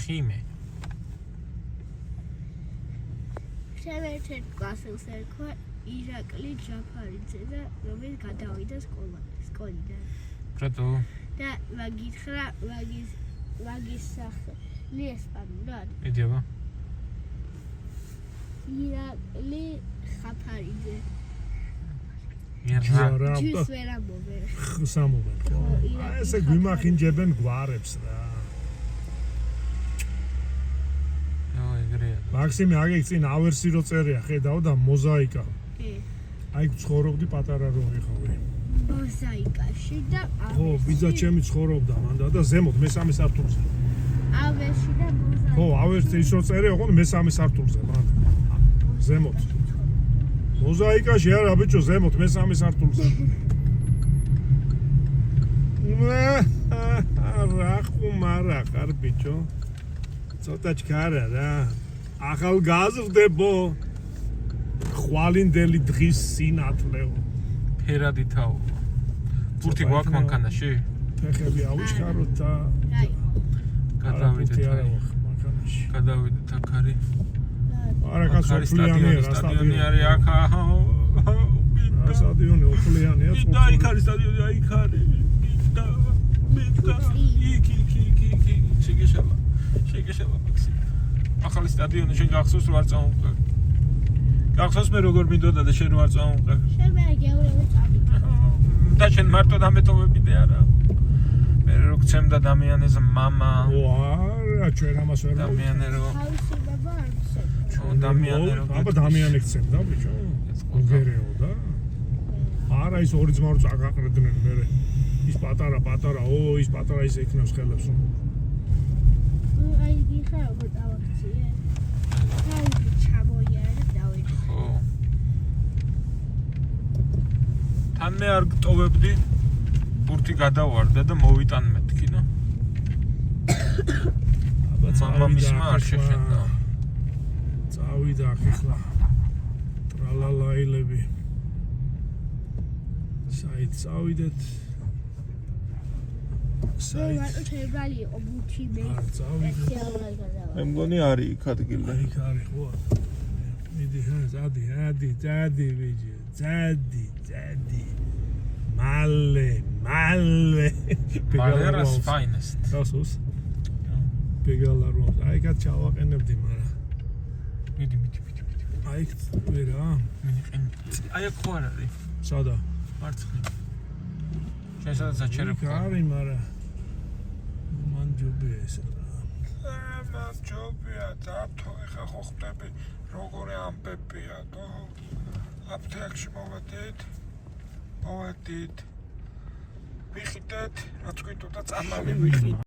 ხიმე. შევერთეთ კლასელს ერქვა ირაკლი ჯაფარიძე და რომელიც გადავიდა სკოლიდან. Რატო? და მაგითხრა მაგის სახელი ესპანურად. მიდიობა. ირაკლი ხაფარიძე. ჯუს ვერ ამბობენ. სამობენ ხო? ესე გვიმახინჯებენ გვარებს რა. მაქსიმე აგე წინ ავერსი რო წერია ხედავ და მოზაიკა. კი. აი ცხოვრობდი პატარა რო ვიყავი. მოზაიკაში და ხო, ბიძა ჩემი ცხოვრობდა მანდა და ზემოთ მესამე სართულზე. ავერში და მოზაიკა. ხო, ავერსი ის რო წერია, ხო, მესამე სართულზე მანდა. ზემოთ. მოზაიკაში არა ბიჭო, ზემოთ მესამე სართულზე. რა ხუმარა ხარ ბიჭო? ცოტა ჩქარა რა. ახალგაზრდებო ხვალინდელი დღის სინათლეო ფერადი თაო ბურთი გვაქვს მანქანაში ფეხები ავიჩქაროთ და გადავიდეთ მანქანაში გადავიდეთ აქ არის არა კაცო სტადიონი არის აქ სტადიონი ოფლიანია და იქ არის სტადიონი იქ არის მიტა იქ შეგეშალა მაქსიმ ახალი სტადიონი შენ გახსოვს რომ არ წამოვყე. გახსოვს მე როგორ მინდოდა და შენ არ წამოვყე. შენ მე გეულები წავიდა. და შენ მარტო დამეტოვებიდე არა. მე რო გცემდა დამიანეს მამა. არა, ჩვენ ამას ვერ დამიანე რო. თავისება არ გცემ. ჩვენ დამიანე რო. აბა დამიანე გცემდა ბიჭო. უგერეო და. არა ის ორი ძმა რო წაგაყრდნენ მე. ის პატარა, ის პატარა ის ეკნავს ხელებს. აი გიხარ როგორ დავაქციე. აი ჩამოიარე დავით. ხო. თან მე არ გტოვებდი. ბურთი გადავარდა და მოვიტან მეთქი და. აბა მამამისმა არ შეხედა. წავიდა ახლა. ტრალალაილები. საით წავიდეთ. საით შეიძლება იყო ბუთი მე. მე მგონი არის იქ ადგილი. იქ არის ხო? მიდი ზადი ბიჭი. ზადი. მალე. Malera's finest. გასოს. ბეგალარო. აი კაც ჩავაყენებდი, მაგრამ მიდი. აი ვერა. აი აქ ხო არ არის. სადა? მარცხნივ. შენ სადაც აჩერებ. არის, მაგრამ მან ჯობია ეს რა. მან ჯობია დათო ეხა ხო ხტები როგორი ამბებია და აფთიაქში მოვედით. ვიხიდეთ, რაც გვიტყოდა წამალი ვიხიდეთ.